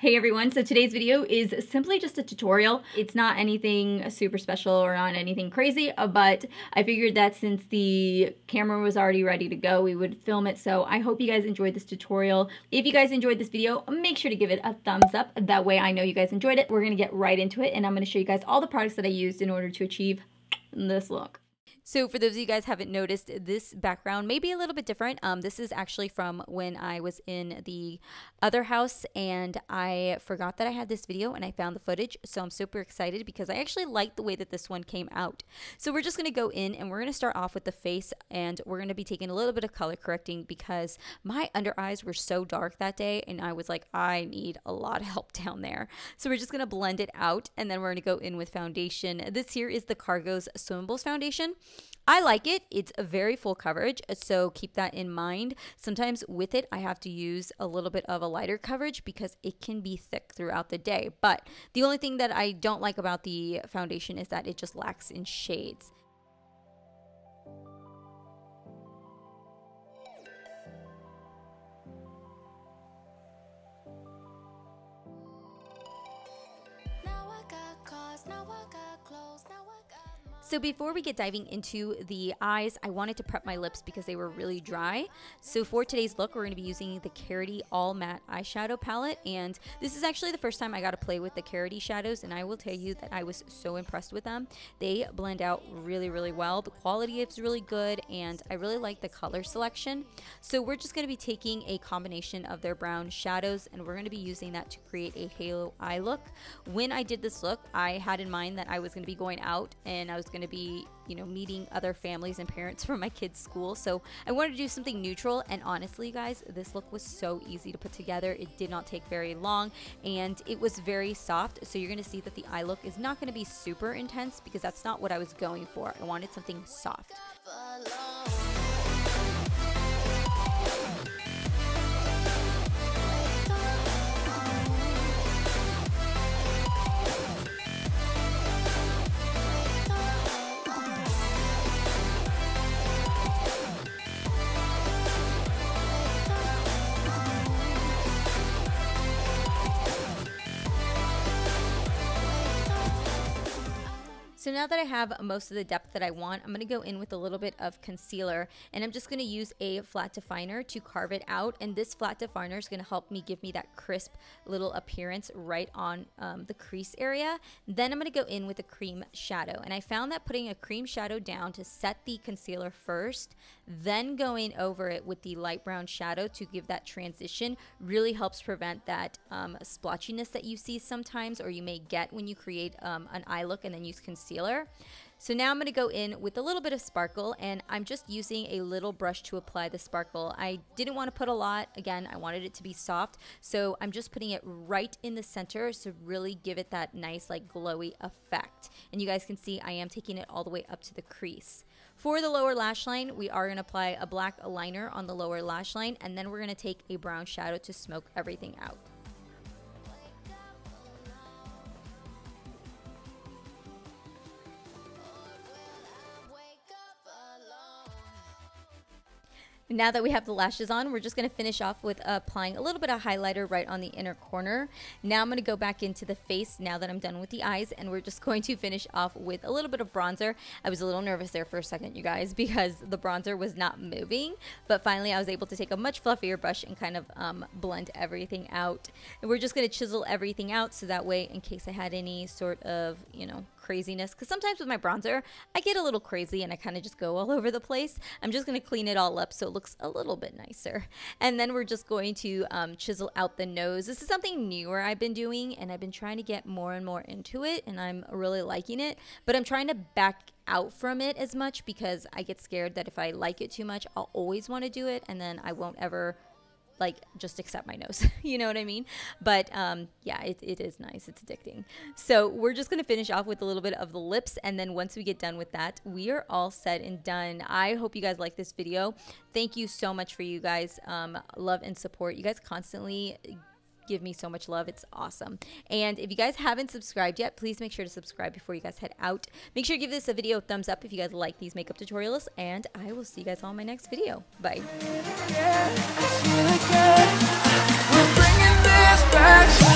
Hey everyone, so today's video is simply just a tutorial. It's not anything super special or not anything crazy, but I figured that since the camera was already ready to go, we would film it. So I hope you guys enjoyed this tutorial. If you guys enjoyed this video, make sure to give it a thumbs up. That way I know you guys enjoyed it. We're gonna get right into it and I'm gonna show you guys all the products that I used in order to achieve this look. So for those of you guys haven't noticed, this background may be a little bit different. This is actually from when I was in the other house and I forgot that I had this video and I found the footage. So I'm super excited because I actually like the way that this one came out. So we're just going to go in and we're going to start off with the face and we're going to be taking a little bit of color correcting because my under eyes were so dark that day and I was like, I need a lot of help down there. So we're just going to blend it out and then we're going to go in with foundation. This here is the Cargo's Swimmables foundation. I like it. It's a very full coverage, so keep that in mind. Sometimes with it, I have to use a little bit of a lighter coverage because it can be thick throughout the day. But the only thing that I don't like about the foundation is that it just lacks in shades. So before we get diving into the eyes, I wanted to prep my lips because they were really dry. So for today's look, we're going to be using the Karity All Matte Eyeshadow Palette. And this is actually the first time I got to play with the Karity shadows. And I will tell you that I was so impressed with them. They blend out really, really well. The quality is really good. And I really like the color selection. So we're just going to be taking a combination of their brown shadows. And we're going to be using that to create a halo eye look. When I did this look, I had in mind that I was going to be going out and I was going to be, meeting other families and parents from my kids' school. So I wanted to do something neutral, and honestly, guys, this look was so easy to put together. It did not take very long, and it was very soft. So you're going to see that the eye look is not going to be super intense because that's not what I was going for. I wanted something soft. So now that I have most of the depth that I want, I'm going to go in with a little bit of concealer and I'm just going to use a flat definer to carve it out. And this flat definer is going to help me give me that crisp little appearance right on the crease area. Then I'm going to go in with a cream shadow. And I found that putting a cream shadow down to set the concealer first, then going over it with the light brown shadow to give that transition really helps prevent that splotchiness that you see sometimes or you may get when you create an eye look and then use concealer. So now I'm going to go in with a little bit of sparkle and I'm just using a little brush to apply the sparkle. I didn't want to put a lot. Again, I wanted it to be soft. So I'm just putting it right in the center to really give it that nice like glowy effect. And you guys can see I am taking it all the way up to the crease. For the lower lash line, we are going to apply a black liner on the lower lash line and then we're going to take a brown shadow to smoke everything out. Now that we have the lashes on, we're just going to finish off with applying a little bit of highlighter right on the inner corner. Now I'm going to go back into the face now that I'm done with the eyes, and we're just going to finish off with a little bit of bronzer. I was a little nervous there for a second, you guys, because the bronzer was not moving, but finally I was able to take a much fluffier brush and kind of blend everything out. And we're just going to chisel everything out so that way in case I had any sort of, craziness, because sometimes with my bronzer I get a little crazy and I kind of just go all over the place. I'm just going to clean it all up so it looks a little bit nicer. And then we're just going to chisel out the nose. This is something newer I've been doing and I've been trying to get more and more into it and I'm really liking it, but I'm trying to back out from it as much because I get scared that if I like it too much I'll always want to do it and then I won't ever just accept my nose. You know what I mean? But yeah, it is nice. It's addicting. So we're just going to finish off with a little bit of the lips. And then once we get done with that, we are all set and done. I hope you guys like this video. Thank you so much for you guys. Love and support. You guys constantly give me so much love. It's awesome. And if you guys haven't subscribed yet, please make sure to subscribe before you guys head out. Make sure to give this a video a thumbs up if you guys like these makeup tutorials, and I will see you guys all in my next video. Bye. We're bringing this back.